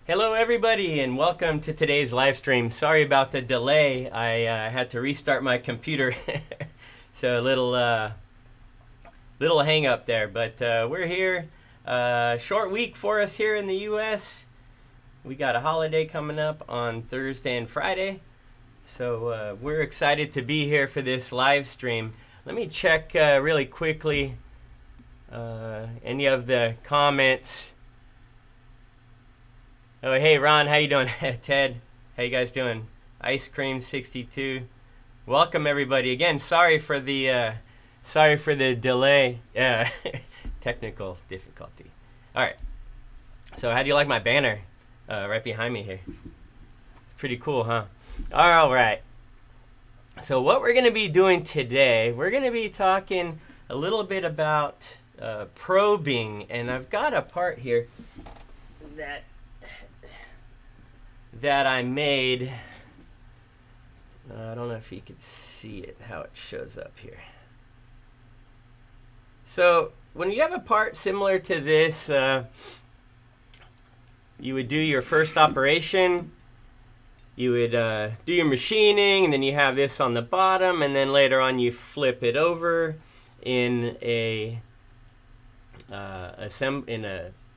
Hello everybody and welcome to today's live stream. Sorry about the delay. I had to restart my computer. So a little hang up there, but we're here. Short week for us here in the US. We got a holiday coming up on Thursday and Friday. So we're excited to be here for this live stream. Let me check really quickly any of the comments. Oh, hey, Ron, how you doing? Ted, how you guys doing? Ice Cream 62. Welcome, everybody. Again, sorry for the delay. Technical difficulty. All right. So how do you like my banner right behind me here? It's pretty cool, huh? All right. So what we're going to be doing today, we're going to be talking a little bit about probing. And I've got a part here that I made. I don't know if you can see it, how it shows up here. So when you have a part similar to this, you would do your first operation, you would do your machining, and then you have this on the bottom, and then later on you flip it over in a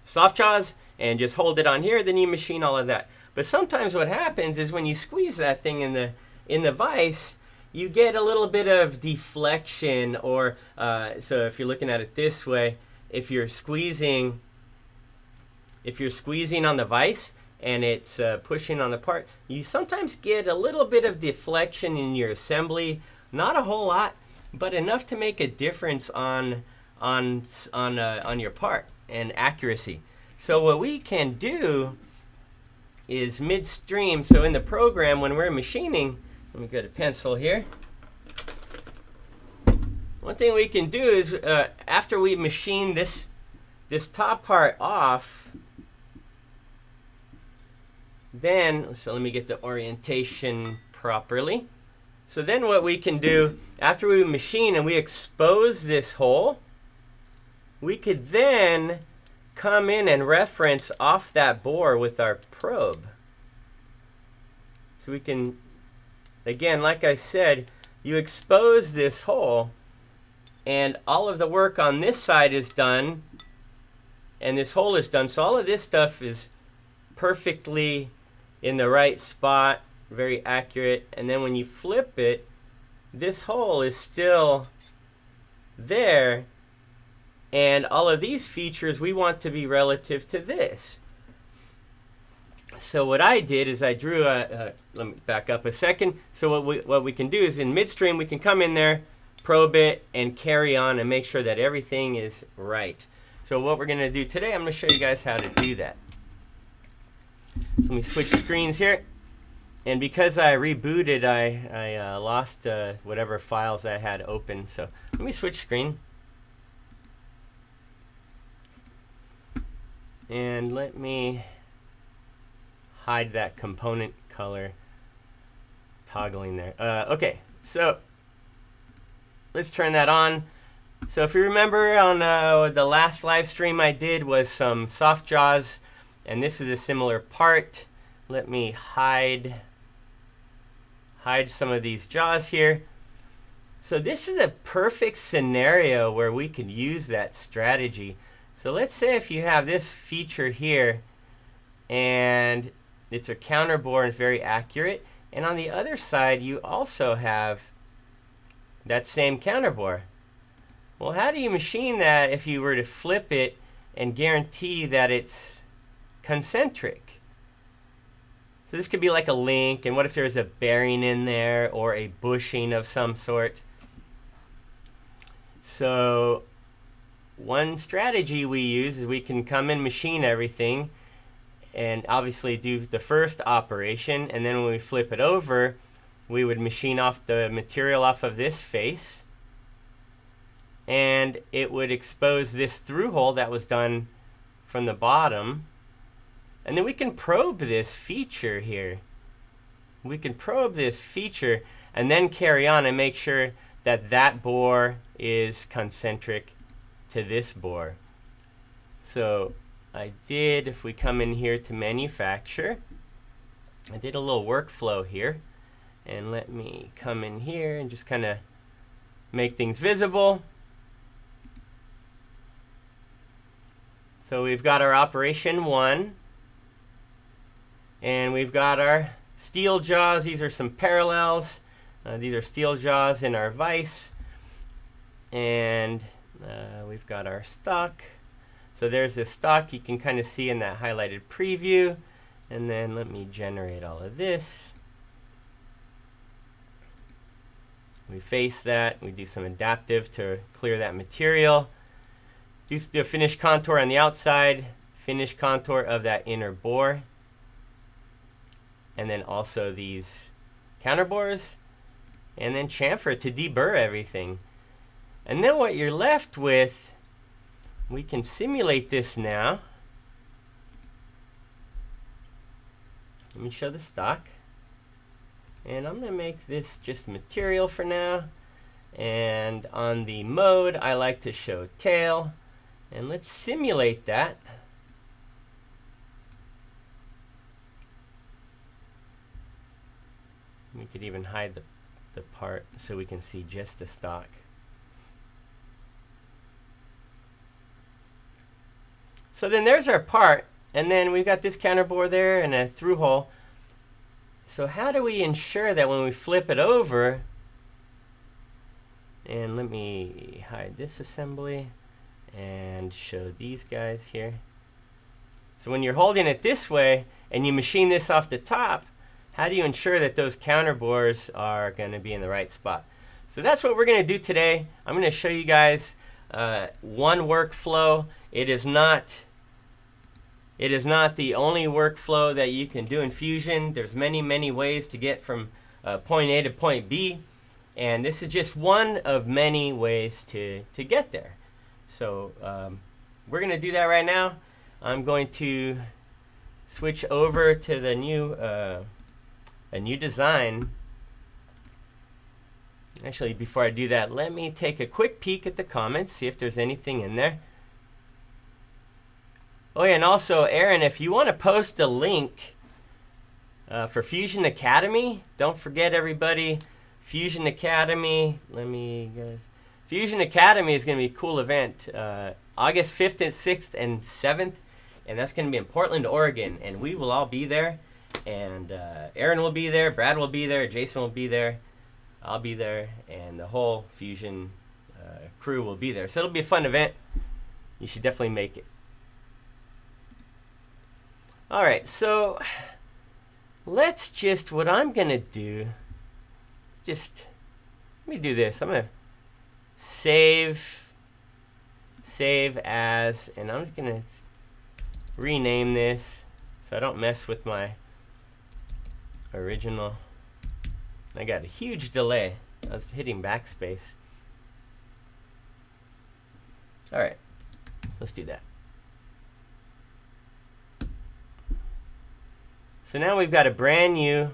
soft jaws and just hold it on here, then you machine all of that. But sometimes what happens is when you squeeze that thing in the vise, you get a little bit of deflection, or so if you're looking at it this way, if you're squeezing on the vise and it's pushing on the part, you sometimes get a little bit of deflection in your assembly. Not a whole lot, but enough to make a difference on your part and accuracy. So what we can do is midstream. So in the program, when we're machining, let me get a pencil here. One thing we can do is after we machine this top part off, then, so let me get the orientation properly. So then what we can do, after we machine and we expose this hole, we could then come in and reference off that bore with our probe. So we can, again, like I said, you expose this hole and all of the work on this side is done and this hole is done. So all of this stuff is perfectly in the right spot, very accurate. And then when you flip it, this hole is still there. And all of these features we want to be relative to this. So what I did is I drew let me back up a second. So what we can do is in midstream we can come in there, probe it, and carry on and make sure that everything is right. So what we're going to do today, I'm going to show you guys how to do that. So let me switch screens here. And because I rebooted, I lost whatever files I had open. So let me switch screen. And let me hide that component color toggling there. Okay, so let's turn that on. So if you remember on the last live stream I did was some soft jaws, and this is a similar part. Let me hide some of these jaws here. So this is a perfect scenario where we could use that strategy. So let's say if you have this feature here and it's a counter bore and it's very accurate, and on the other side you also have that same counter bore. Well, how do you machine that if you were to flip it and guarantee that it's concentric? So this could be like a link, and what if there's a bearing in there or a bushing of some sort? So one strategy we use is we can come and machine everything and obviously do the first operation, and then when we flip it over, we would machine off the material off of this face, and it would expose this through hole that was done from the bottom. And then we can probe this feature here. We can probe this feature and then carry on and make sure that that bore is concentric to this bore. So I did, if we come in here to manufacture, I did a little workflow here. And let me come in here and just kind of make things visible. So we've got our operation 1. And we've got our steel jaws. These are some parallels. These are steel jaws in our vise. And we've got our stock. So there's the stock you can kind of see in that highlighted preview. And then let me generate all of this. We face that. We do some adaptive to clear that material. Do a finish contour on the outside. Finish contour of that inner bore. And then also these counterbores. And then chamfer to deburr everything. And then what you're left with, we can simulate this now. Let me show the stock. And I'm going to make this just material for now. And on the mode, I like to show tail. And let's simulate that. We could even hide the part so we can see just the stock. So then there's our part. And then we've got this counterbore there and a through hole. So how do we ensure that when we flip it over, and let me hide this assembly and show these guys here. So when you're holding it this way and you machine this off the top, how do you ensure that those counterbores are going to be in the right spot? So that's what we're going to do today. I'm going to show you guys one workflow. It is not the only workflow that you can do in Fusion. There's many ways to get from point A to point B. And this is just one of many ways to get there. So we're going to do that right now. I'm going to switch over to the new design. Actually, before I do that, let me take a quick peek at the comments, see if there's anything in there. Oh yeah, and also, Aaron, if you want to post a link for Fusion Academy, don't forget everybody, Fusion Academy, Fusion Academy is going to be a cool event, August 5th and 6th and 7th, and that's going to be in Portland, Oregon, and we will all be there, and Aaron will be there, Brad will be there, Jason will be there, I'll be there, and the whole Fusion crew will be there. So it'll be a fun event. You should definitely make it. All right, so let's just, what I'm going to do, let me do this. I'm going to save as, and I'm just going to rename this so I don't mess with my original. I got a huge delay. I was hitting backspace. All right, let's do that. So now we've got a brand new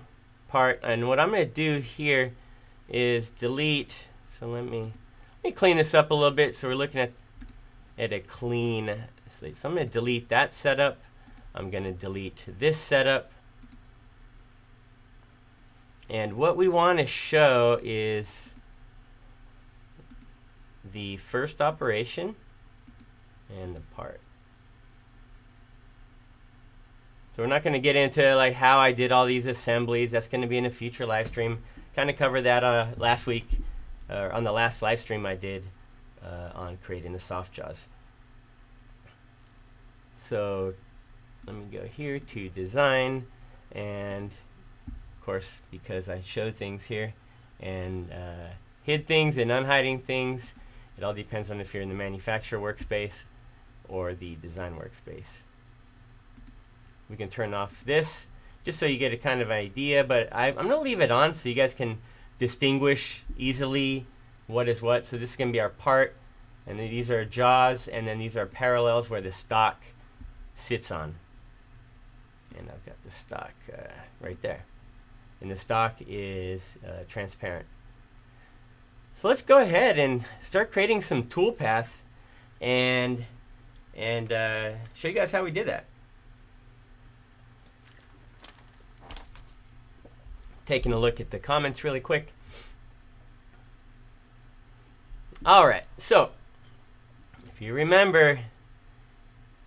part, and what I'm going to do here is delete. So let me clean this up a little bit so we're looking at a clean slate. So I'm going to delete that setup. I'm going to delete this setup. And what we want to show is the first operation and the part. So we're not going to get into like how I did all these assemblies. That's going to be in a future live stream. Kind of covered that last week, on the last live stream I did on creating the soft jaws. So let me go here to design, and of course, because I showed things here and hid things and unhiding things, it all depends on if you're in the manufacturer workspace or the design workspace. We can turn off this just so you get a kind of idea, but I'm going to leave it on so you guys can distinguish easily what is what. So this is going to be our part, and then these are jaws, and then these are parallels where the stock sits on. And I've got the stock right there. And the stock is transparent. So let's go ahead and start creating some toolpath and and show you guys how we did that. Taking a look at the comments really quick. All right, so if you remember,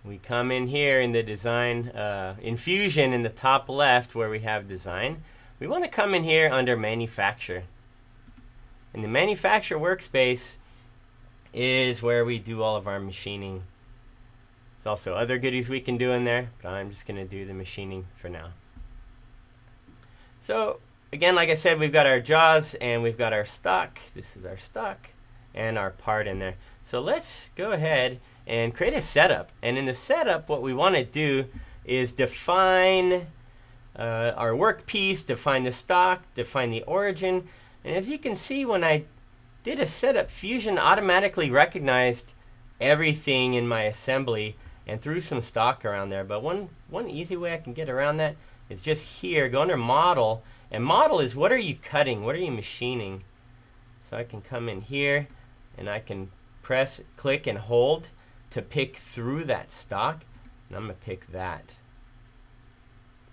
we come in here in the design, in Fusion in the top left where we have design. We want to come in here under manufacture. And the manufacture workspace is where we do all of our machining. There's also other goodies we can do in there, but I'm just going to do the machining for now. So again, like I said, we've got our jaws and we've got our stock. This is our stock and our part in there. So let's go ahead and create a setup. And in the setup, what we want to do is define our workpiece, define the stock, define the origin. And as you can see, when I did a setup, Fusion automatically recognized everything in my assembly and threw some stock around there. But one easy way I can get around that is just here, go under model. And model is, what are you cutting? What are you machining? So I can come in here and I can press, click, and hold to pick through that stock. And I'm going to pick that.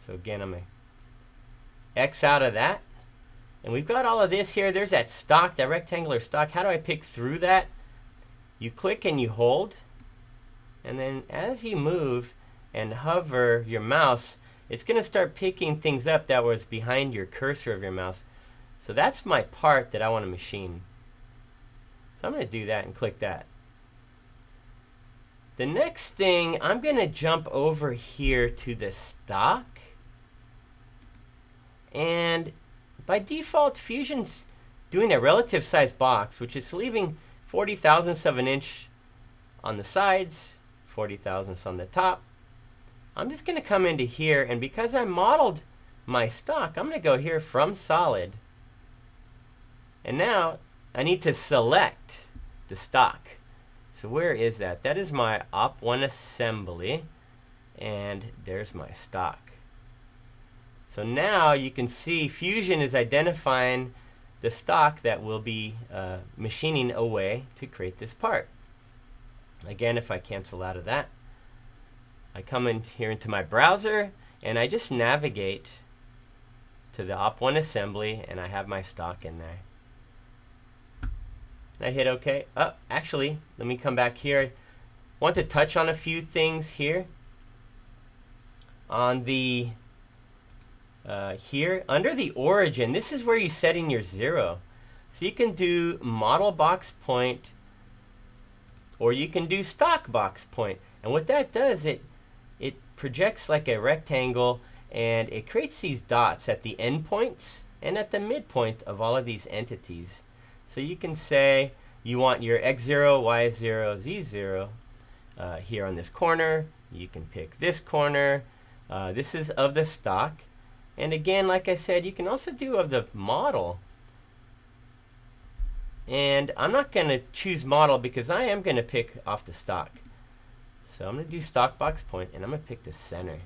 So again, I'm going to X out of that. And we've got all of this here. There's that stock, that rectangular stock. How do I pick through that? You click and you hold. And then as you move and hover your mouse, it's going to start picking things up that was behind your cursor of your mouse. So that's my part that I want to machine. So I'm going to do that and click that. The next thing, I'm going to jump over here to the stock. And by default, Fusion's doing a relative size box, which is leaving 40 thousandths of an inch on the sides, 40 thousandths on the top. I'm just going to come into here, and because I modeled my stock, I'm going to go here from solid. And now I need to select the stock. So where is that? That is my Op1 assembly, and there's my stock. So now you can see Fusion is identifying the stock that we'll be machining away to create this part. Again, if I cancel out of that, I come in here into my browser and I just navigate to the Op1 assembly and I have my stock in there. And I hit OK. Oh, actually, let me come back here. I want to touch on a few things here. On the here, under the origin, this is where you set in your 0. So you can do model box point, or you can do stock box point. And what that does, it projects like a rectangle, and it creates these dots at the endpoints and at the midpoint of all of these entities. So you can say you want your X0, Y0, Z0 here on this corner. You can pick this corner. This is of the stock. And again, like I said, you can also do of the model. And I'm not going to choose model because I am going to pick off the stock. So I'm going to do stock box point, and I'm going to pick the center.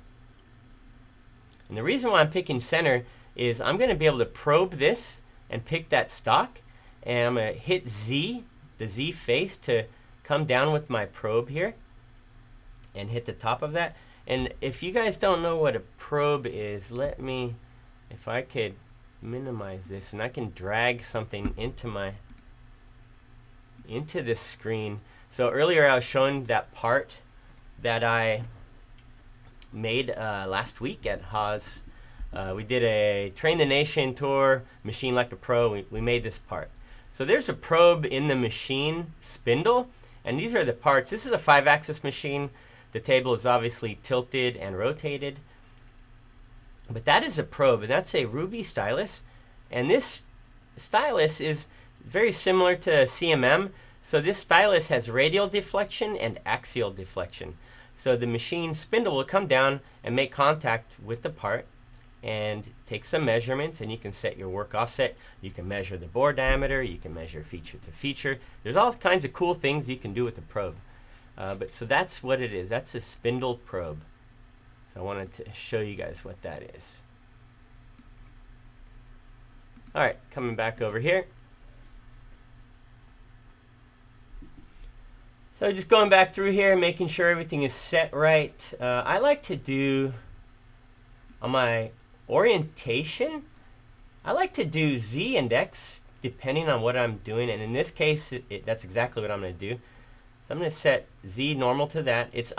And the reason why I'm picking center is I'm going to be able to probe this and pick that stock. And I'm going to hit Z, the Z face, to come down with my probe here and hit the top of that. And if you guys don't know what a probe is, let me, if I could minimize this, and I can drag something into this screen. So earlier I was showing that part that I made last week at Haas. We did a Train the Nation tour, Machine Like a Pro. We made this part. So there's a probe in the machine spindle, and these are the parts. This is a 5-axis machine. The table is obviously tilted and rotated. But that is a probe, and that's a Ruby stylus. And this stylus is very similar to CMM. So this stylus has radial deflection and axial deflection. So the machine spindle will come down and make contact with the part and take some measurements, and you can set your work offset. You can measure the bore diameter. You can measure feature to feature. There's all kinds of cool things you can do with the probe. So that's what it is. That's a spindle probe. So I wanted to show you guys what that is. All right, coming back over here. So just going back through here, making sure everything is set right. I like to do, on my orientation, I like to do Z and X depending on what I'm doing. And in this case, that's exactly what I'm going to do. So I'm going to set Z normal to that. It's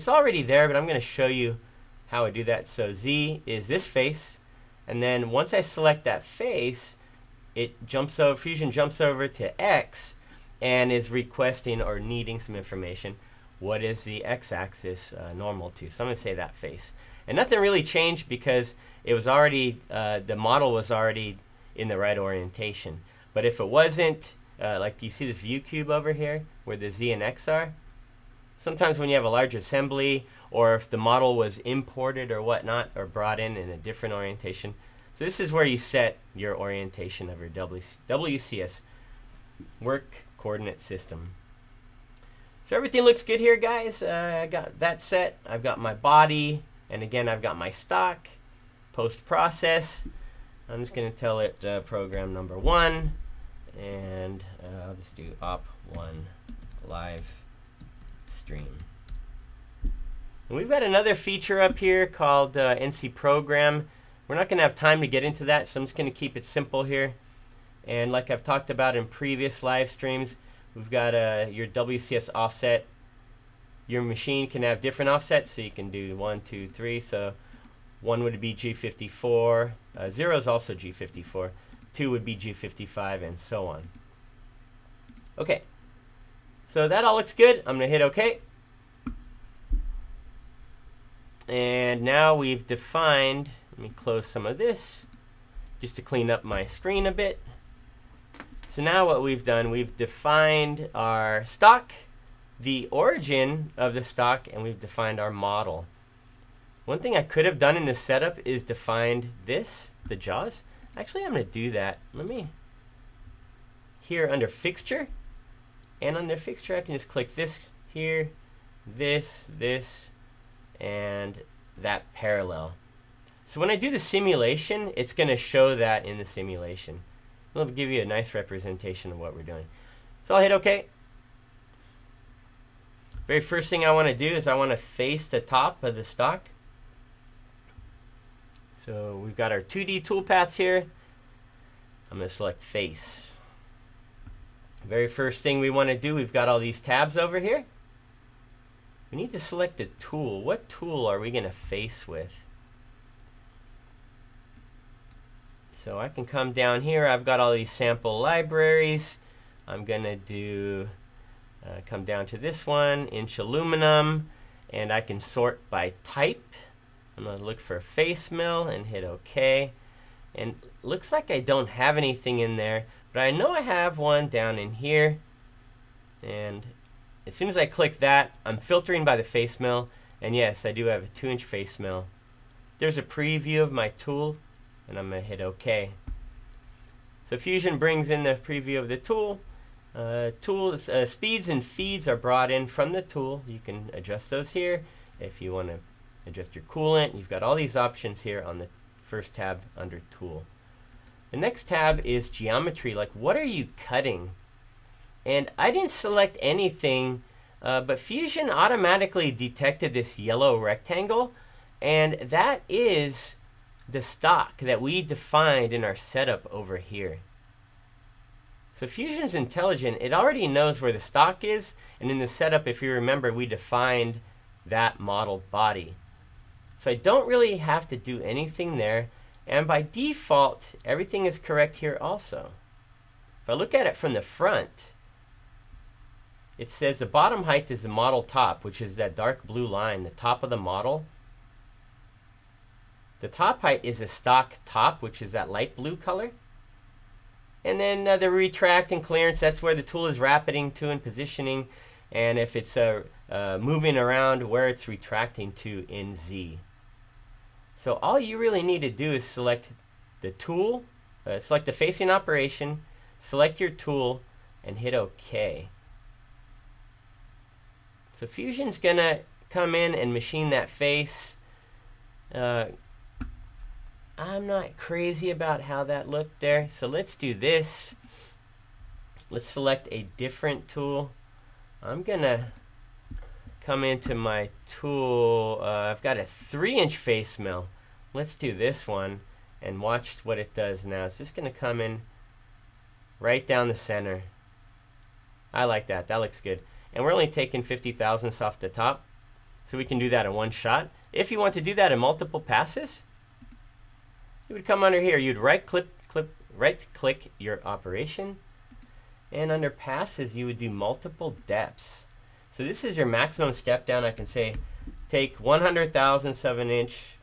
already there, but I'm going to show you how I do that. So Z is this face. And then once I select that face, it jumps over, Fusion jumps over to X and is requesting or needing some information. What is the x-axis normal to? So I'm going to say that face. And nothing really changed because it was already, the model was already in the right orientation. But if it wasn't, like you see this view cube over here where the Z and X are, sometimes when you have a large assembly or if the model was imported or whatnot or brought in a different orientation. So this is where you set your orientation of your WCS, work coordinate system. So everything looks good here, guys. I got that set. I've got my body, and again, I've got my stock, post-process. I'm just going to tell it program number 1, and I'll just do op1 live stream. And we've got another feature up here called NC program. We're not going to have time to get into that, so I'm just going to keep it simple here. And like I've talked about in previous live streams, we've got your WCS offset. Your machine can have different offsets, so you can do 1, 2, 3. So 1 would be G54, 0 is also G54, 2 would be G55, and so on. Okay, so that all looks good. I'm going to hit OK. And now we've defined, let me close some of this just to clean up my screen a bit. So now what we've done, we've defined our stock, the origin of the stock, and we've defined our model. One thing I could have done in this setup is defined this, the jaws. Actually, I'm going to do that. Let me, here under fixture, and under fixture I can just click this here, this, and that parallel. So when I do the simulation, it's going to show that in the simulation. It'll give you a nice representation of what we're doing. So I'll hit OK. Very first thing I want to do is I want to face the top of the stock. So we've got our 2D toolpaths here. I'm going to select face. Very first thing we want to do, we've got all these tabs over here. We need to select the tool. What tool are we going to face with? So I can come down here. I've got all these sample libraries. I'm going to do, come down to this one, inch aluminum, and I can sort by type. I'm going to look for face mill and hit OK. And looks like I don't have anything in there, but I know I have one down in here. And as soon as I click that, I'm filtering by the face mill. And yes, I do have a 2-inch face mill. There's a preview of my tool, and I'm going to hit OK. So Fusion brings in the preview of the tool. Speeds and feeds are brought in from the tool. You can adjust those here. If you want to adjust your coolant, you've got all these options here on the first tab under Tool. The next tab is Geometry, like what are you cutting? And I didn't select anything, but Fusion automatically detected this yellow rectangle, and that is the stock that we defined in our setup over here. So Fusion's intelligent. It already knows where the stock is, and in the setup, if you remember, we defined that model body. So I don't really have to do anything there, and by default, everything is correct here also. If I look at it from the front, it says the bottom height is the model top, which is that dark blue line, the top of the model. The top height is a stock top, which is that light blue color. And then the retract and clearance, that's where the tool is rapiding to and positioning. And if it's moving around, where it's retracting to in Z. So all you really need to do is select the tool, select the facing operation, select your tool, and hit OK. So Fusion's going to come in and machine that face. I'm not crazy about how that looked there. So let's do this. Let's select a different tool. I'm gonna come into my tool. I've got a 3-inch face mill. Let's do this one and watch what it does now. It's just gonna come in right down the center. I like that. That looks good. And we're only taking 50 thousandths off the top, so we can do that in one shot. If you want to do that in multiple passes, you would come under here. You'd right-click your operation, and under passes, you would do multiple depths. So this is your maximum step down. I can say take 100 thousandths of an inch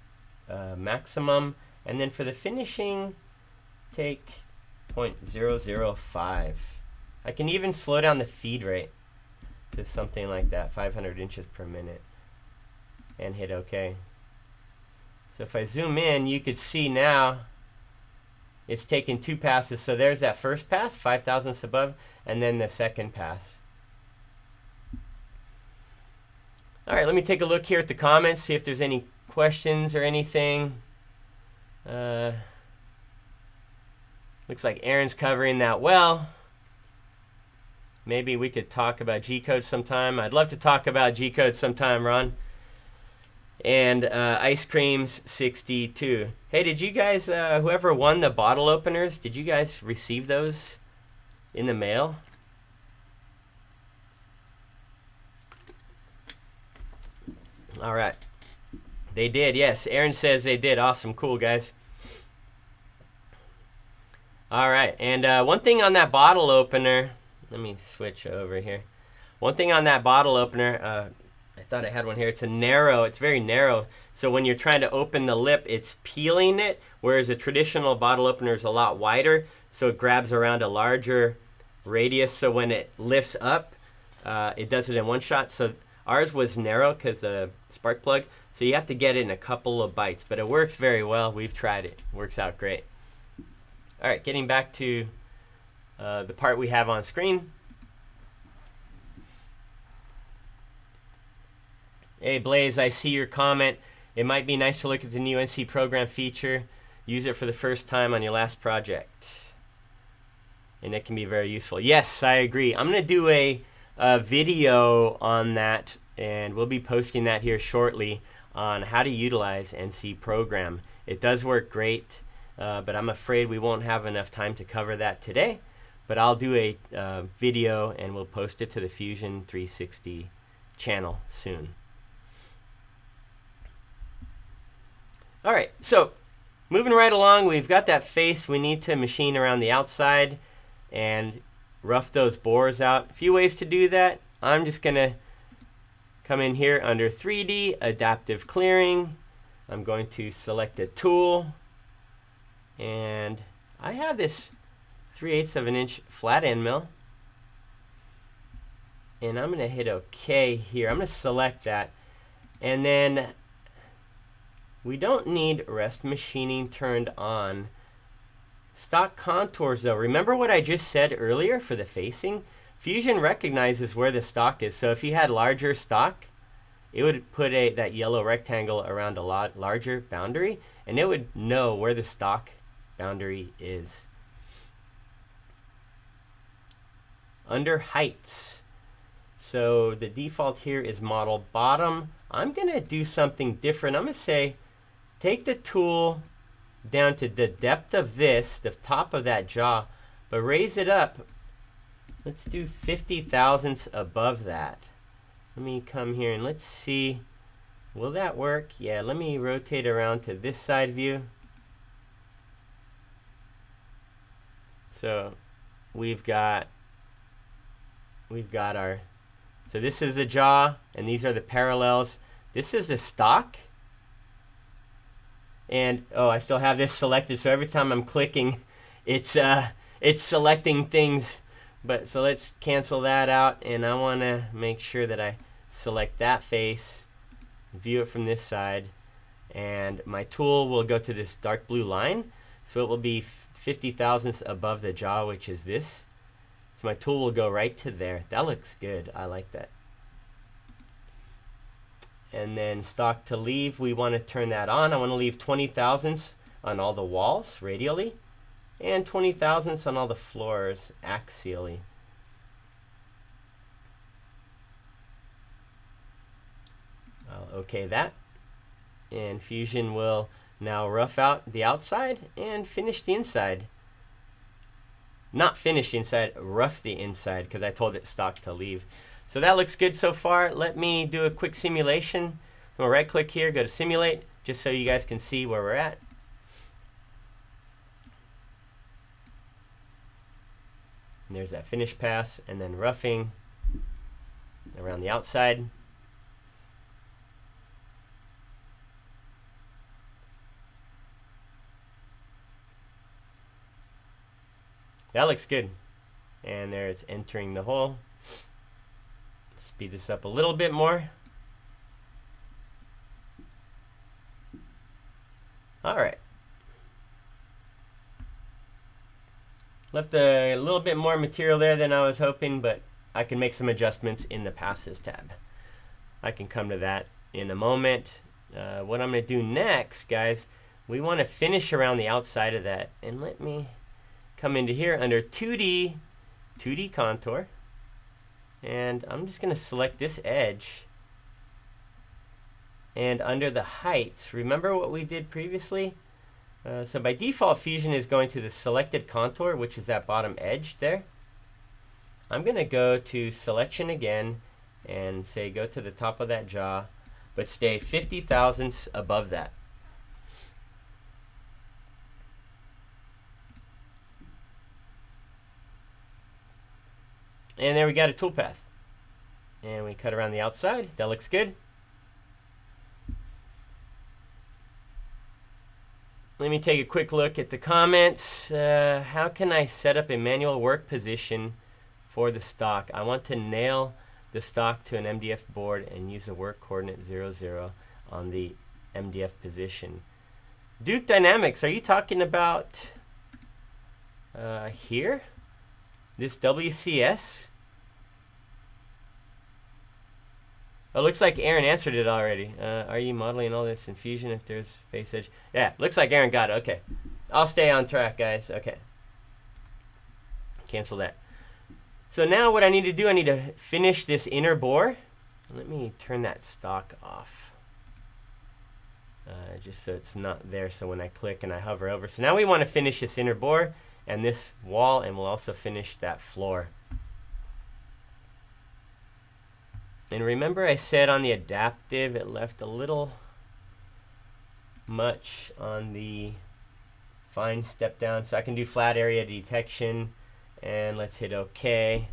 maximum, and then for the finishing, take 0.005. I can even slow down the feed rate to something like that, 500 inches per minute, and hit OK. So if I zoom in, you could see now it's taken 2 passes. So there's that first pass, 5 thousandths above, and then the second pass. All right, let me take a look here at the comments, see if there's any questions or anything. Looks like Aaron's covering that well. Maybe we could talk about G-code sometime. I'd love to talk about G-code sometime, Ron. And Ice Creams 62. Hey, did you guys, whoever won the bottle openers, did you guys receive those in the mail? All right. They did, yes. Aaron says they did. Awesome. Cool, guys. All right. And one thing on that bottle opener, let me switch over here. One thing on that bottle opener, I thought I had one here. It's very narrow. So when you're trying to open the lip, it's peeling it, whereas a traditional bottle opener is a lot wider, so it grabs around a larger radius. So when it lifts up, it does it in one shot. So ours was narrow because the spark plug, so you have to get it in a couple of bites, but it works very well. We've tried it. Works out great. All right, getting back to the part we have on screen. Hey Blaze, I see your comment. It might be nice to look at the new NC program feature. Use it for the first time on your last project. And it can be very useful. Yes, I agree. I'm going to do a video on that, and we'll be posting that here shortly on how to utilize NC program. It does work great, but I'm afraid we won't have enough time to cover that today. But I'll do a video, and we'll post it to the Fusion 360 channel soon. All right, so moving right along, we've got that face. We need to machine around the outside and rough those bores out. A few ways to do that. I'm just going to come in here under 3D, Adaptive Clearing. I'm going to select a tool, and I have this 3/8 of an inch flat end mill, and I'm going to hit OK here. I'm going to select that, and then we don't need rest machining turned on. Stock contours though, remember what I just said earlier for the facing? Fusion recognizes where the stock is, so if you had larger stock, it would put that yellow rectangle around a lot larger boundary, and it would know where the stock boundary is. Under heights, so the default here is model bottom. I'm going to do something different. I'm going to say take the tool down to the depth of this, the top of that jaw, but raise it up. Let's do 50 thousandths above that. Let me come here and let's see. Will that work? Yeah, let me rotate around to this side view. So we've got our, so this is the jaw, and these are the parallels. This is the stock. And oh, I still have this selected, so every time I'm clicking, it's selecting things. But so let's cancel that out, and I want to make sure that I select that face, view it from this side, and my tool will go to this dark blue line, so it will be 50 thousandths above the jaw, which is this. So my tool will go right to there. That looks good. I like that. And then stock to leave, we want to turn that on. I want to leave 20 thousandths on all the walls radially, and 20 thousandths on all the floors axially. I'll OK that. And Fusion will now rough out the outside and finish the inside. Not finish the inside, rough the inside, because I told it stock to leave. So that looks good so far. Let me do a quick simulation. I'm going to right click here, go to simulate, just so you guys can see where we're at. And there's that finish pass, and then roughing around the outside. That looks good. And there it's entering the hole. Speed this up a little bit more. All right. Left a little bit more material there than I was hoping, but I can make some adjustments in the passes tab. I can come to that in a moment. What I'm going to do next, guys, we want to finish around the outside of that. And let me come into here under 2D contour. And I'm just going to select this edge. And under the heights, remember what we did previously? So by default, Fusion is going to the selected contour, which is that bottom edge there. I'm going to go to selection again and say go to the top of that jaw, but stay 50 thousandths above that. And there we got a toolpath. And we cut around the outside. That looks good. Let me take a quick look at the comments. How can I set up a manual work position for the stock? I want to nail the stock to an MDF board and use a work coordinate 0, 0 on the MDF position. Duke Dynamics, are you talking about here? This WCS? Oh, looks like Aaron answered it already. Are you modeling all this in Fusion if there's face edge? Yeah, looks like Aaron got it. Okay. I'll stay on track, guys. Okay. Cancel that. So now what I need to do, I need to finish this inner bore. Let me turn that stock off. Just so it's not there, so when I click and I hover over. So now we want to finish this inner bore and this wall, and we'll also finish that floor. And remember I said on the adaptive it left a little much on the fine step down. So I can do flat area detection, and let's hit OK.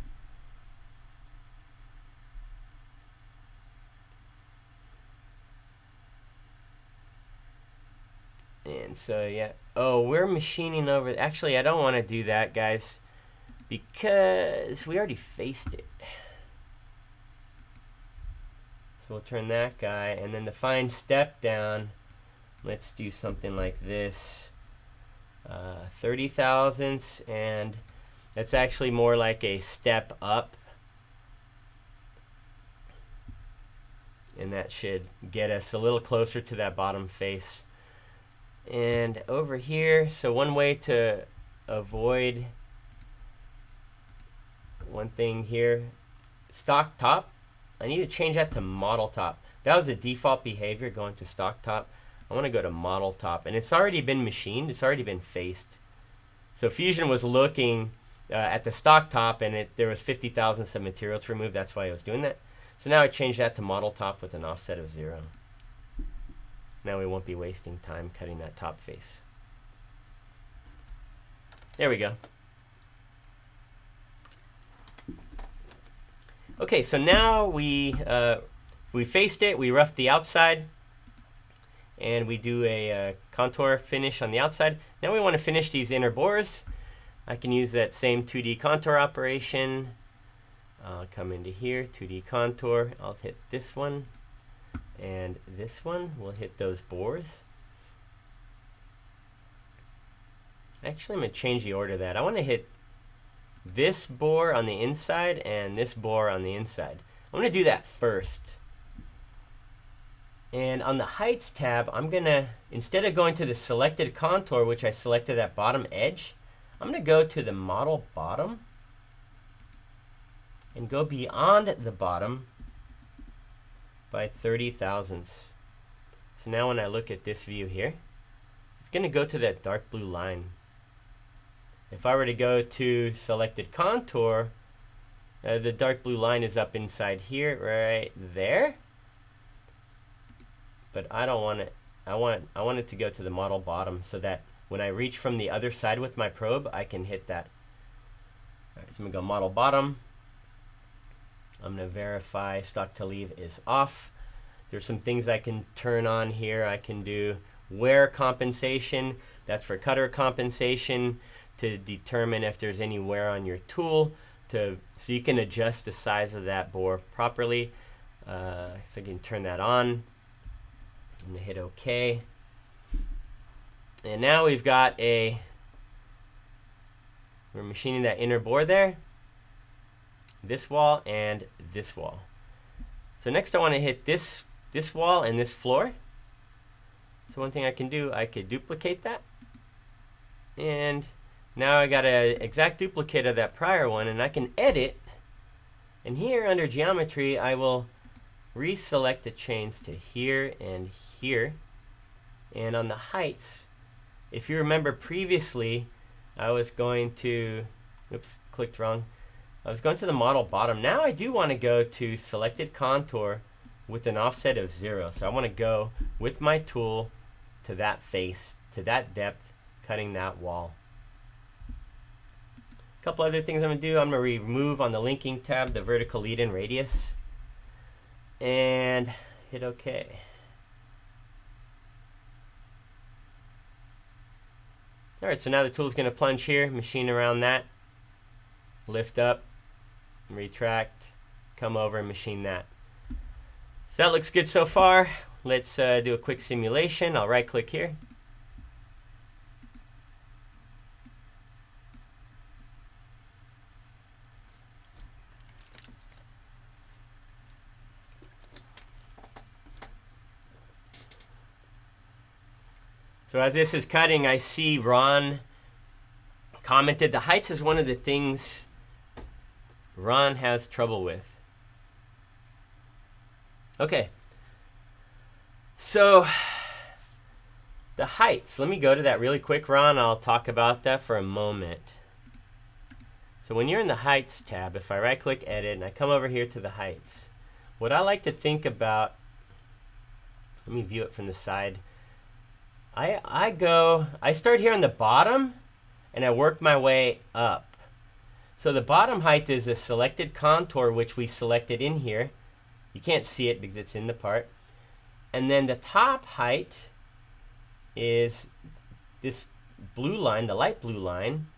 And so yeah, oh, we're machining over. Actually, I don't want to do that, guys, because we already faced it. So we'll turn that guy, and then the fine step down, let's do something like this. 30 thousandths, and that's actually more like a step up. And that should get us a little closer to that bottom face. And over here, so one way to avoid one thing here, stock top. I need to change that to model top. That was the default behavior, going to stock top. I want to go to model top, and it's already been machined. It's already been faced. So Fusion was looking at the stock top, and there was 50 thousandths of material to remove. That's why it was doing that. So now I changed that to model top with an offset of 0. Now we won't be wasting time cutting that top face. There we go. Okay, so now we faced it, we roughed the outside, and we do a contour finish on the outside. Now we want to finish these inner bores. I can use that same 2D contour operation. I'll come into here, 2D contour. I'll hit this one, and this one. We'll hit those bores. Actually, I'm going to change the order of that. I want to hit this bore on the inside and this bore on the inside. I'm going to do that first. And on the heights tab, I'm going to, instead of going to the selected contour, which I selected that bottom edge, I'm going to go to the model bottom and go beyond the bottom by 30 thousandths. So now when I look at this view here, it's going to go to that dark blue line. If I were to go to selected contour, the dark blue line is up inside here, right there. But I don't want it. I want it to go to the model bottom so that when I reach from the other side with my probe, I can hit that. All right, so I'm going to go model bottom. I'm going to verify stock to leave is off. There's some things I can turn on here. I can do wear compensation. That's for cutter compensation to determine if there's any wear on your tool. So you can adjust the size of that bore properly. So you can turn that on. I'm going to hit OK. And now we've got we're machining that inner bore there, this wall, and this wall. So next I want to hit this wall and this floor. So one thing I can do, I could duplicate that. And now I got an exact duplicate of that prior one, and I can edit. And here under geometry, I will reselect the chains to here and here. And on the heights, if you remember previously, I was going to, oops, clicked wrong. I was going to the model bottom. Now I do want to go to selected contour with an offset of 0. So I want to go with my tool to that face, to that depth, cutting that wall. A couple other things I'm going to do. I'm going to remove on the linking tab the vertical lead-in radius and hit OK. All right, so now the tool's going to plunge here, machine around that, lift up, retract, come over and machine that. So that looks good so far. Let's do a quick simulation. I'll right click here. So as this is cutting, I see Ron commented the heights is one of the things Ron has trouble with. Okay. So the heights, let me go to that really quick, Ron. I'll talk about that for a moment. So when you're in the heights tab, if I right click edit and I come over here to the heights, what I like to think about, let me view it from the side. I start here on the bottom and I work my way up. So the bottom height is a selected contour, which we selected in here. You can't see it because it's in the part. And then the top height is this blue line, the light blue line.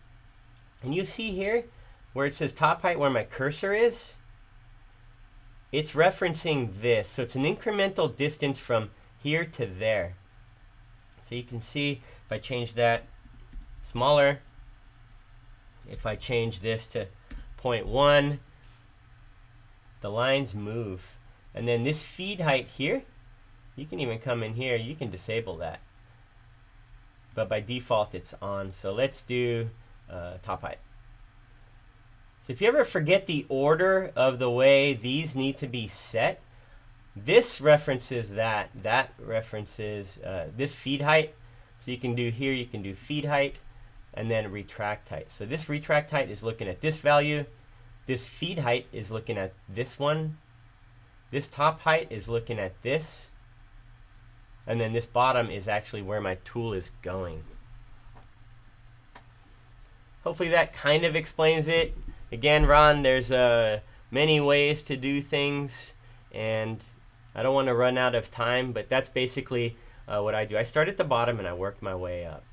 And you see here where it says top height, where my cursor is, it's referencing this. So it's an incremental distance from here to there. So you can see if I change that smaller, if I change this to 0.1, the lines move. And then this feed height here, you can even come in here, you can disable that. But by default it's on. So let's do top height. So if you ever forget the order of the way these need to be set, this references that references this feed height. So you can do here, you can do feed height and then retract height. So this retract height is looking at this value. This feed height is looking at this one. This top height is looking at this. And then this bottom is actually where my tool is going. Hopefully that kind of explains it. Again, Ron, there's many ways to do things, and I don't want to run out of time, but that's basically what I do. I start at the bottom and I work my way up.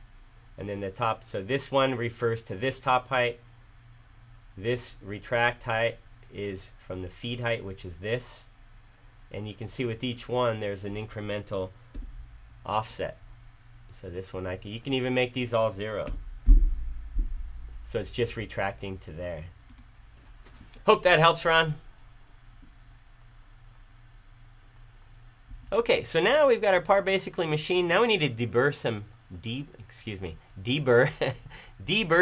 And then the top, so this one refers to this top height. This retract height is from the feed height, which is this. And you can see with each one, there's an incremental offset. So this one, you can even make these all 0. So it's just retracting to there. Hope that helps, Ron. Okay, so now we've got our part basically machined. Now we need to deburr some deburr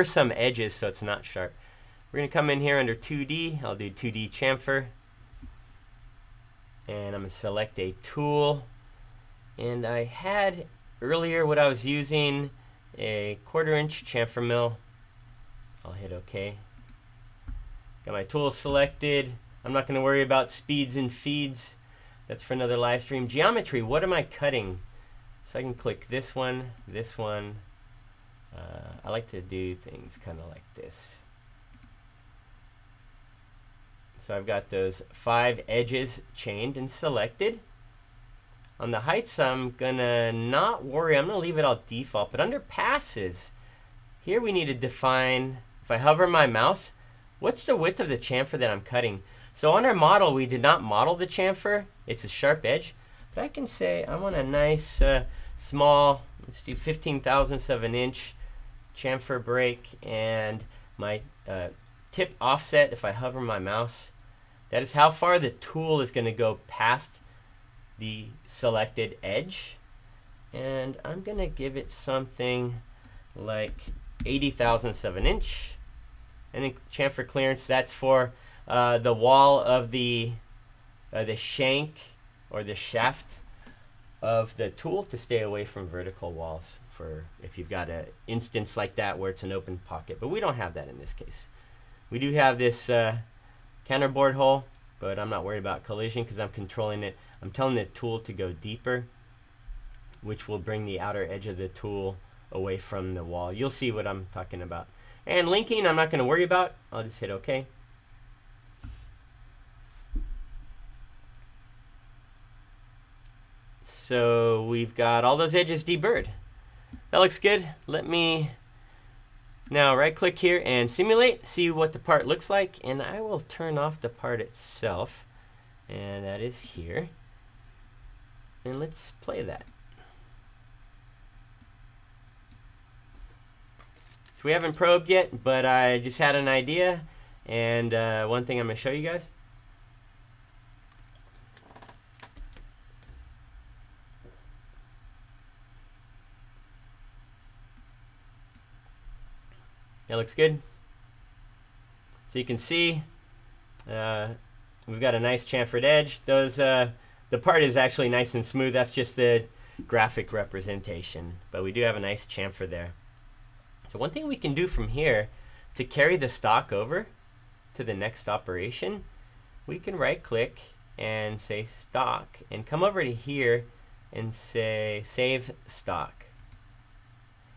some edges so it's not sharp. We're going to come in here under 2D. I'll do 2D chamfer. And I'm going to select a tool. And I had earlier what I was using, a 1/4 inch chamfer mill. I'll hit OK. Got my tool selected. I'm not going to worry about speeds and feeds. That's for another live stream. Geometry, what am I cutting? So I can click this one, this one. I like to do things kind of like this. So I've got those 5 edges chained and selected. On the heights, I'm gonna not worry. I'm gonna leave it all default. But under passes, here we need to define, if I hover my mouse, what's the width of the chamfer that I'm cutting? So on our model, we did not model the chamfer. It's a sharp edge. But I can say I want a nice small, let's do 15/1000 of an inch chamfer break. And my tip offset, if I hover my mouse, that is how far the tool is going to go past the selected edge. And I'm going to give it something like 80/1000 of an inch. And then chamfer clearance, that's for the wall of the shank or the shaft of the tool to stay away from vertical walls, for if you've got an instance like that where it's an open pocket. But we don't have that in this case. We do have this counterbore hole, but I'm not worried about collision because I'm controlling it. I'm telling the tool to go deeper, which will bring the outer edge of the tool away from the wall. You'll see what I'm talking about. And linking, I'm not going to worry about. I'll just hit OK. So we've got all those edges deburred. That looks good. Let me now right click here and simulate, see what the part looks like, and I will turn off the part itself, and that is here. And let's play that. So we haven't probed yet, but I just had an idea, and one thing I'm going to show you guys. That looks good. So you can see we've got a nice chamfered edge. Those the part is actually nice and smooth. That's just the graphic representation, but we do have a nice chamfer there. So one thing we can do from here to carry the stock over to the next operation, we can right click and say stock and come over to here and say save stock.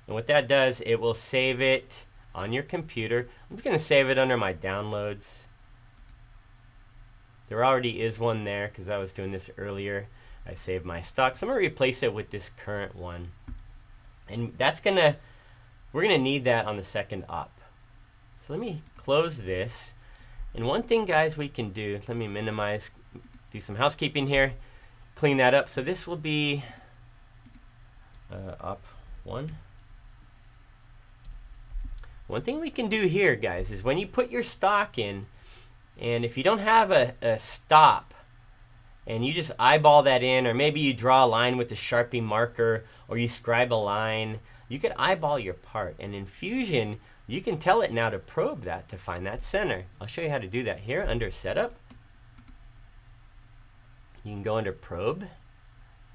And what that does, it will save it on your computer. I'm just going to save it under my downloads. There already is one there because I was doing this earlier. I saved my stock, so I'm going to replace it with this current one. And that's going to, we're going to need that on the second op. So let me close this. And one thing, guys, we can do, let me minimize, do some housekeeping here, clean that up. So this will be op 1. One thing we can do here, guys, is when you put your stock in, and if you don't have a stop, and you just eyeball that in, or maybe you draw a line with a Sharpie marker, or you scribe a line, you could eyeball your part. And in Fusion, you can tell it now to probe that to find that center. I'll show you how to do that here under Setup. You can go under Probe.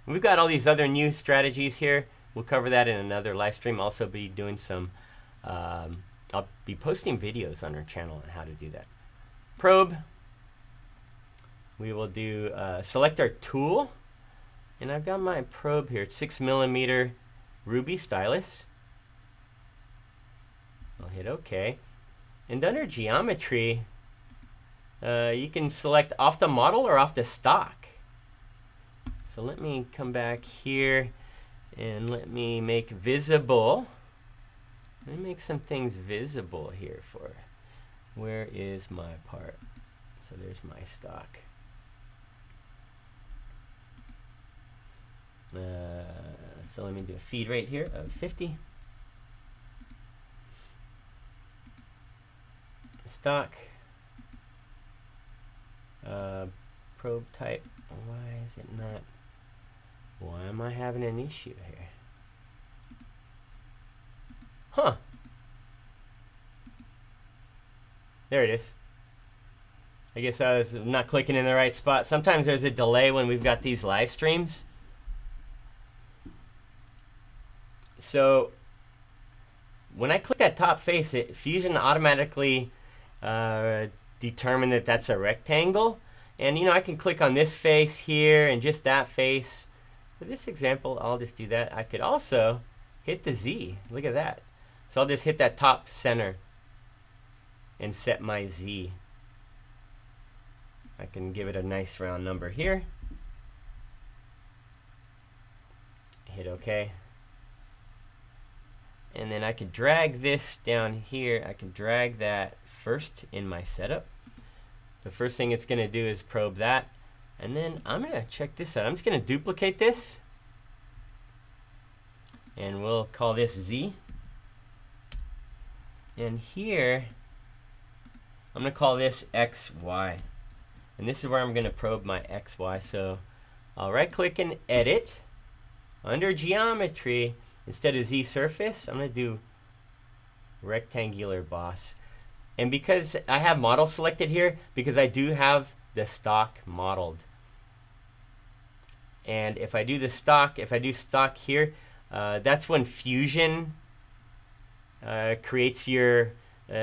We've got all these other new strategies here. We'll cover that in another live stream. I'll also be doing some I'll be posting videos on our channel on how to do that. Probe. We will do select our tool, and I've got my probe here. It's 6mm ruby stylus. I'll hit OK. And under geometry, you can select off the model or off the stock. So let me come back here and let me make visible. Let me make some things visible here for, where is my part? So there's my stock. So let me do a feed rate here of 50. Stock. Probe type. Why is it not? Why am I having an issue here? Huh. There it is. I guess I was not clicking in the right spot. Sometimes there's a delay when we've got these live streams. So when I click that top face, Fusion automatically determined that that's a rectangle. And you know, I can click on this face here and just that face. For this example, I'll just do that. I could also hit the Z. Look at that. So I'll just hit that top center and set my Z. I can give it a nice round number here. Hit OK. And then I can drag this down here. I can drag that first in my setup. The first thing it's going to do is probe that. And then I'm going to check this out. I'm just going to duplicate this. And we'll call this Z. And here, I'm going to call this XY. And this is where I'm going to probe my XY. So I'll right click and edit. Under geometry, instead of Z surface, I'm going to do rectangular boss. And because I have model selected here, because I do have the stock modeled. And if I do the stock, if I do stock here, that's when Fusion creates your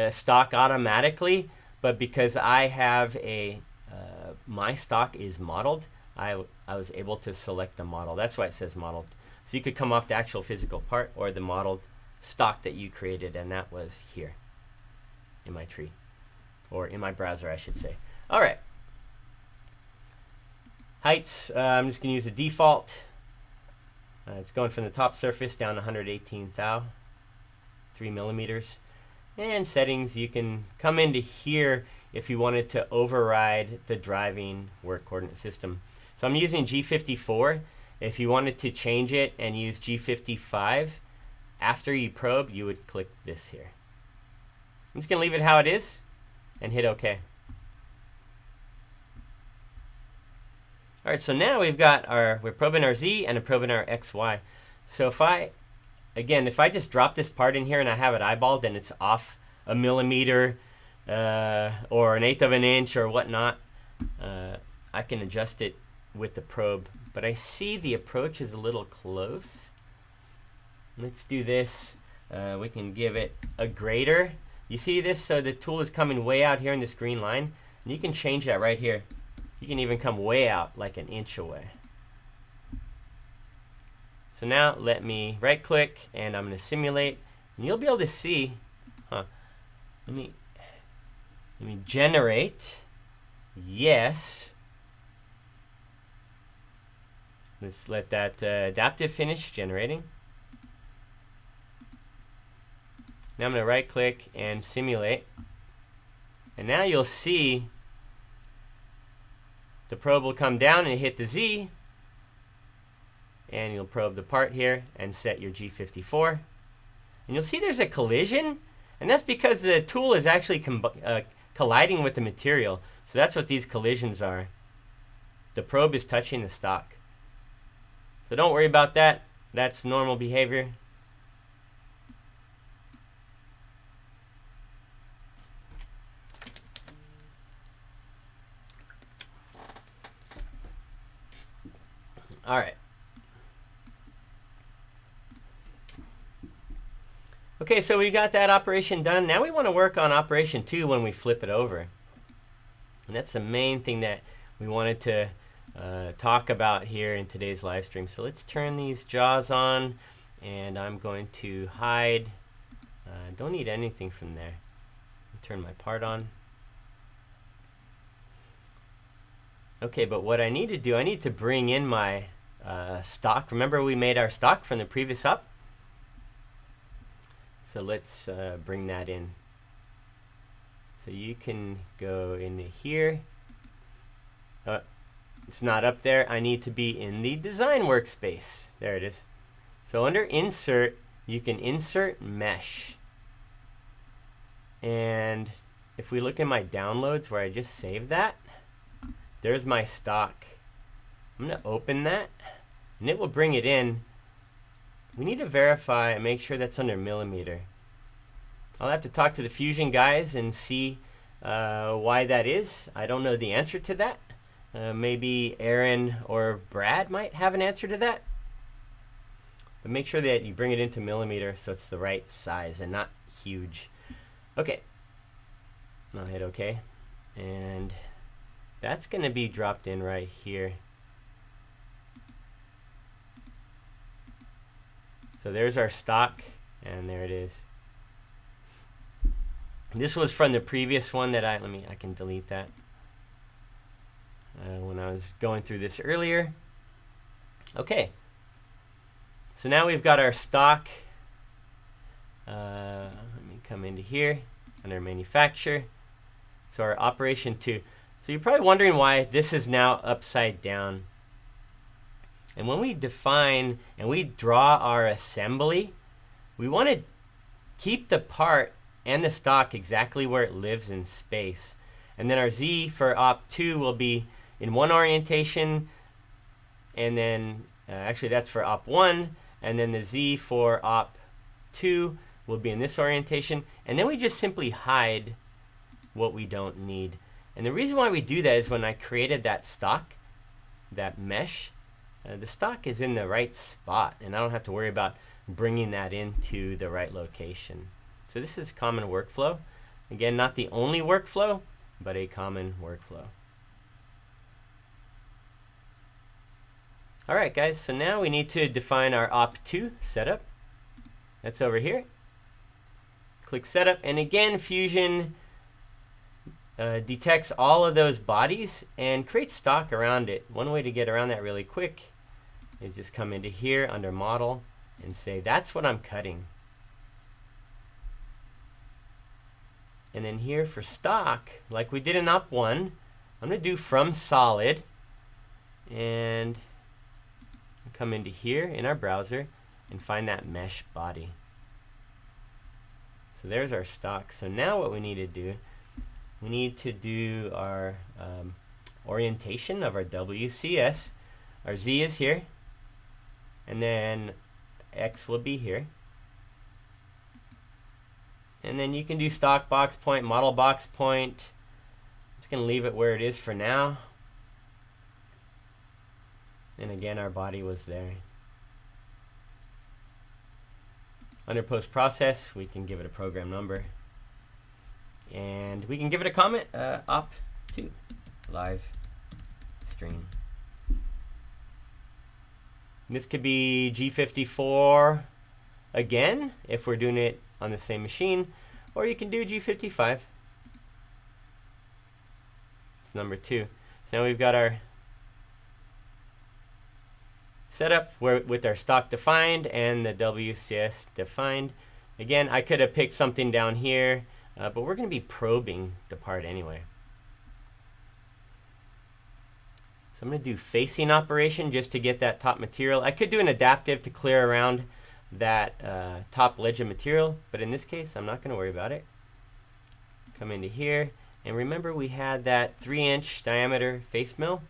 stock automatically. But because I have a my stock is modeled, I was able to select the model. That's why it says modeled. So you could come off the actual physical part or the modeled stock that you created, and that was here in my tree, or in my browser, I should say. All right. Heights, I'm just going to use the default. It's going from the top surface down 118 thou, 3 millimeters. And settings, you can come into here if you wanted to override the driving work coordinate system. So I'm using G54. If you wanted to change it and use G55, after you probe, you would click this here. I'm just going to leave it how it is and hit OK. All right, so now we've got we're probing our Z and probing our XY. So if I just drop this part in here and I have it eyeballed and it's off a millimeter or an eighth of an inch or whatnot, I can adjust it with the probe. But I see the approach is a little close. Let's do this. We can give it a grader. You see this? So the tool is coming way out here in this green line. And you can change that right here. You can even come way out, like an inch away. So now let me right click and I'm going to simulate. And you'll be able to see, let me generate. Yes. Let's let that adaptive finish generating. Now I'm going to right click and simulate. And now you'll see the probe will come down and hit the Z. And you'll probe the part here and set your G54. And you'll see there's a collision. And that's because the tool is actually colliding with the material. So that's what these collisions are. The probe is touching the stock. So don't worry about that. That's normal behavior. All right. Okay, so we got that operation done. Now we want to work on operation 2 when we flip it over. And that's the main thing that we wanted to talk about here in today's live stream. So let's turn these jaws on, and I'm going to hide. Don't need anything from there. Turn my part on. Okay, but what I need to do, I need to bring in my stock. Remember we made our stock from the previous up? So let's bring that in. So you can go into here. It's not up there. I need to be in the design workspace. There it is. So under insert, you can insert mesh. And if we look in my downloads where I just saved that, there's my stock. I'm going to open that, and it will bring it in. We need to verify and make sure that's under millimeter. I'll have to talk to the Fusion guys and see Why that is, I don't know the answer to that. Maybe Aaron or Brad might have an answer to that. But make sure that you bring it into millimeter so it's the right size and not huge. Okay. I'll hit OK. And that's going to be dropped in right here. So there's our stock, and there it is. This was from the previous one that I can delete that. When I was going through this earlier. Okay. So now we've got our stock. Let me come into here under manufacture. So our operation 2. So you're probably wondering why this is now upside down. And when we define and we draw our assembly, we want to keep the part and the stock exactly where it lives in space. And then our Z for op 2 will be in one orientation, and then actually that's for op 1, and then the Z for op 2 will be in this orientation, and then we just simply hide what we don't need. And the reason why we do that is when I created that stock, that mesh, the stock is in the right spot, and I don't have to worry about bringing that into the right location. So this is common workflow. Again, not the only workflow, but a common workflow. All right, guys, so now we need to define our op2 setup. That's over here. Click setup, and again, Fusion detects all of those bodies and creates stock around it. One way to get around that really quick is just come into here under model and say that's what I'm cutting. And then here for stock, like we did in op 1, I'm going to do from solid and come into here in our browser and find that mesh body. So there's our stock. So now what we need to do, we need to do our orientation of our WCS. Our Z is here, and then X will be here. And then you can do stock box point, model box point. I'm just going to leave it where it is for now. And again, our body was there. Under post process, we can give it a program number. And we can give it a comment, op2, live stream. This could be G54 again, if we're doing it on the same machine, or you can do G55. It's number 2. So now we've got our setup with our stock defined and the WCS defined. Again, I could have picked something down here, but we're going to be probing the part anyway. So I'm going to do facing operation just to get that top material. I could do an adaptive to clear around that top ledge of material, but in this case, I'm not going to worry about it. Come into here, and remember we had that 3-inch diameter face mill.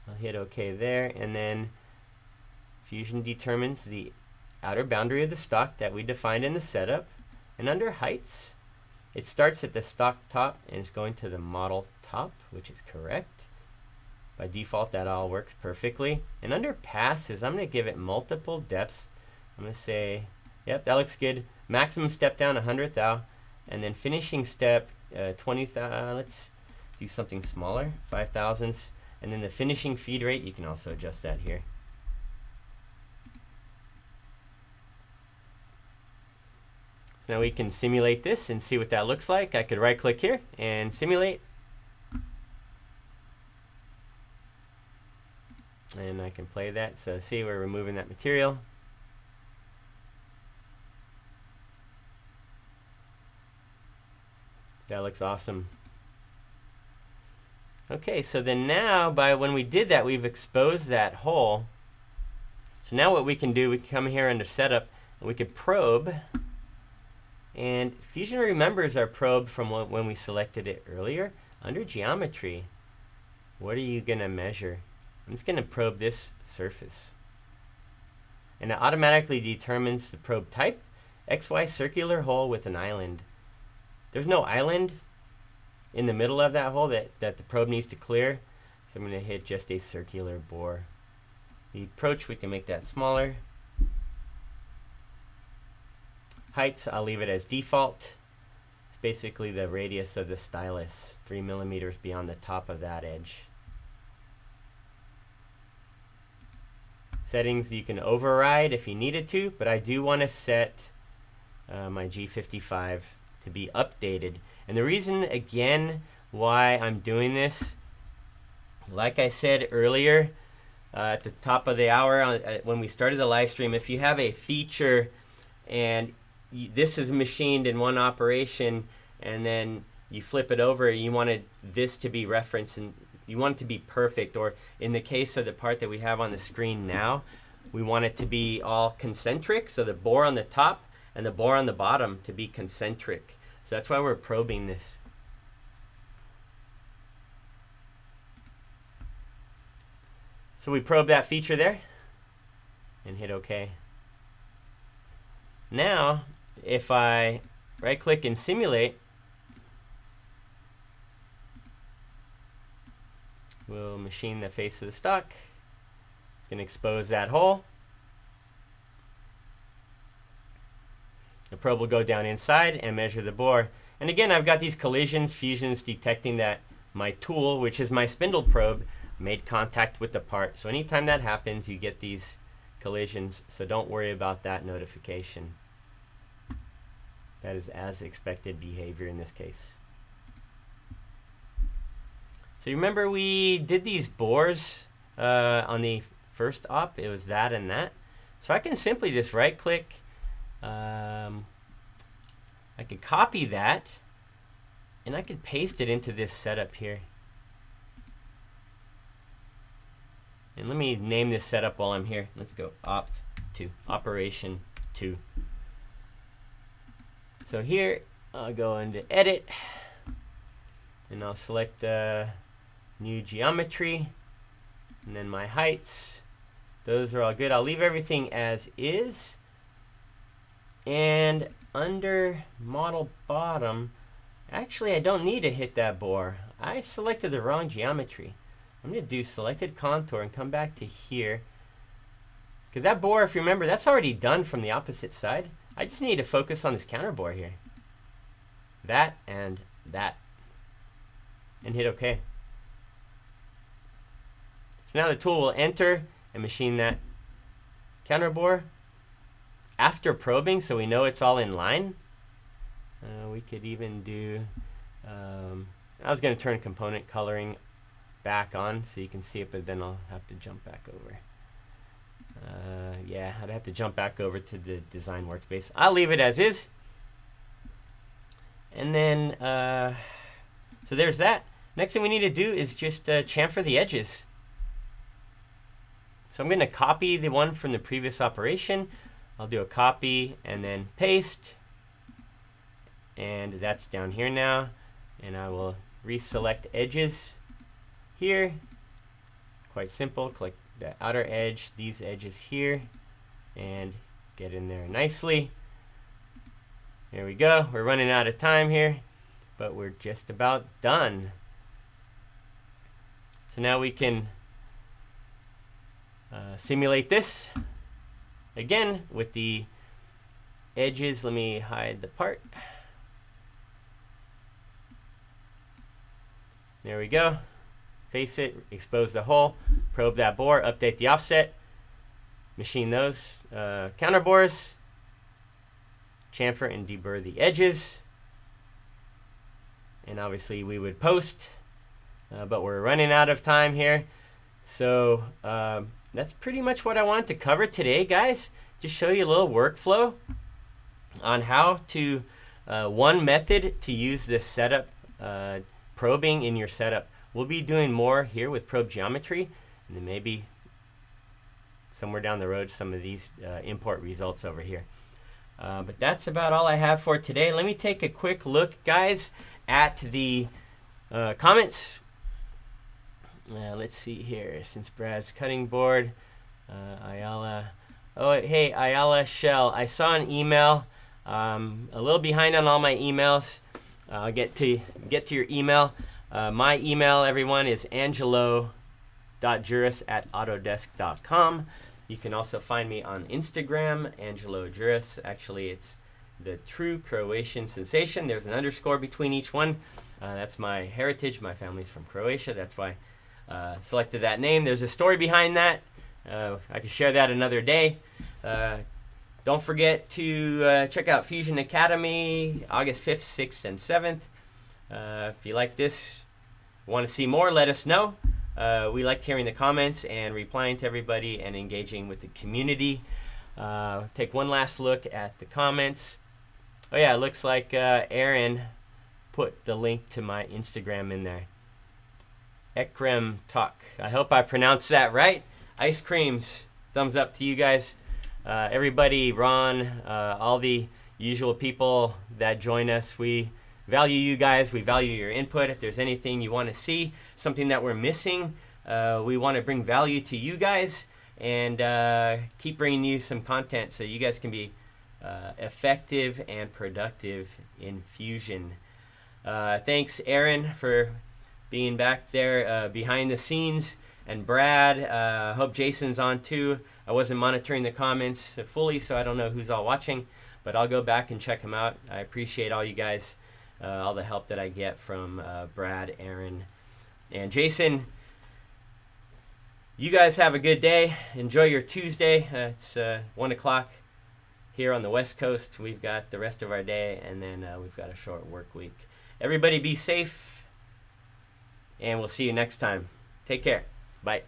I'll hit OK there, and then Fusion determines the outer boundary of the stock that we defined in the setup. And under heights, it starts at the stock top and it's going to the model top, which is correct. By default, that all works perfectly. And under passes, I'm going to give it multiple depths. I'm going to say, yep, that looks good. Maximum step down, 100 thou. And then finishing step, 20 thou. Let's do something smaller, 5 thousandths. And then the finishing feed rate, you can also adjust that here. So now we can simulate this and see what that looks like. I could right click here and simulate. And I can play that. So see, we're removing that material. That looks awesome. Okay, so then now, when we did that, we've exposed that hole. So now what we can do, we can come here under setup, and we could probe. And Fusion remembers our probe from when we selected it earlier. Under geometry, what are you going to measure? I'm just going to probe this surface. And it automatically determines the probe type, XY circular hole with an island. There's no island, in the middle of that hole that the probe needs to clear. So I'm going to hit just a circular bore. The approach, we can make that smaller. Heights, I'll leave it as default. It's basically the radius of the stylus, 3 millimeters beyond the top of that edge. Settings you can override if you needed to, but I do want to set my G55 to be updated. And the reason, again, why I'm doing this, like I said earlier, at the top of the hour when we started the live stream, if you have a feature and this is machined in one operation and then you flip it over, you wanted this to be referenced and you want it to be perfect, or in the case of the part that we have on the screen now, we want it to be all concentric, so the bore on the top and the bore on the bottom to be concentric. So that's why we're probing this. So we probe that feature there and hit OK. Now, if I right click and simulate, we'll machine the face of the stock. It's going to expose that hole. The probe will go down inside and measure the bore. And again, I've got these collisions, fusions detecting that my tool, which is my spindle probe, made contact with the part. So anytime that happens, you get these collisions. So don't worry about that notification. That is as expected behavior in this case. So you remember we did these bores on the first op. It was that and that. So I can simply just right click. I could copy that and I could paste it into this setup here. And let me name this setup while I'm here. Let's go op 2, operation 2. So here I'll go into edit and I'll select new geometry and then my heights. Those are all good. I'll leave everything as is. And under model bottom, actually I don't need to hit that bore. I selected the wrong geometry. I'm going to do selected contour and come back to here. Because that bore, if you remember, that's already done from the opposite side. I just need to focus on this counter bore here. That and that. And hit OK. So now the tool will enter and machine that counter bore. After probing, so we know it's all in line, we could even do, I was going to turn component coloring back on so you can see it, but then I'll have to jump back over. Yeah, I'd have to jump back over to the design workspace. I'll leave it as is. And then, so there's that. Next thing we need to do is just chamfer the edges. So I'm going to copy the one from the previous operation. I'll do a copy and then paste. And that's down here now. And I will reselect edges here. Quite simple. Click the outer edge, these edges here, and get in there nicely. There we go. We're running out of time here, but we're just about done. So now we can simulate this. Again, with the edges, let me hide the part. There we go. Face it, expose the hole, probe that bore, update the offset, machine those counter bores, chamfer and deburr the edges. And obviously we would post, but we're running out of time here. So that's pretty much what I wanted to cover today, guys. Just show you a little workflow on how to, one method to use this setup, probing in your setup. We'll be doing more here with probe geometry, and then maybe somewhere down the road some of these import results over here. But that's about all I have for today. Let me take a quick look, guys, at the comments. Let's see here. Since Brad's cutting board, Ayala. Oh, hey, Ayala Shell. I saw an email. A little behind on all my emails. I'll get to your email. My email, everyone, is angelo.juras@autodesk.com. You can also find me on Instagram, Angelo Juras. Actually, it's the true Croatian sensation. There's an underscore between each one. That's my heritage. My family's from Croatia. That's why I selected that name. There's a story behind that. I could share that another day. Don't forget to check out Fusion Academy, August 5th, 6th, and 7th. If you like this, want to see more, let us know. We like hearing the comments and replying to everybody and engaging with the community. Take one last look at the comments. Oh yeah, it looks like Aaron put the link to my Instagram in there. Ekrem Talk. I hope I pronounced that right. Ice creams. Thumbs up to you guys. Everybody, Ron, all the usual people that join us, we value you guys. We value your input. If there's anything you want to see, something that we're missing, we want to bring value to you guys and keep bringing you some content so you guys can be effective and productive in Fusion. Thanks, Aaron, for being back there behind the scenes. And Brad, hope Jason's on too. I wasn't monitoring the comments fully, so I don't know who's all watching, but I'll go back and check them out. I appreciate all you guys, all the help that I get from Brad, Aaron, and Jason. You guys have a good day. Enjoy your Tuesday. It's 1 o'clock here on the West Coast. We've got the rest of our day, and then we've got a short work week. Everybody be safe, and we'll see you next time. Take care. Bye.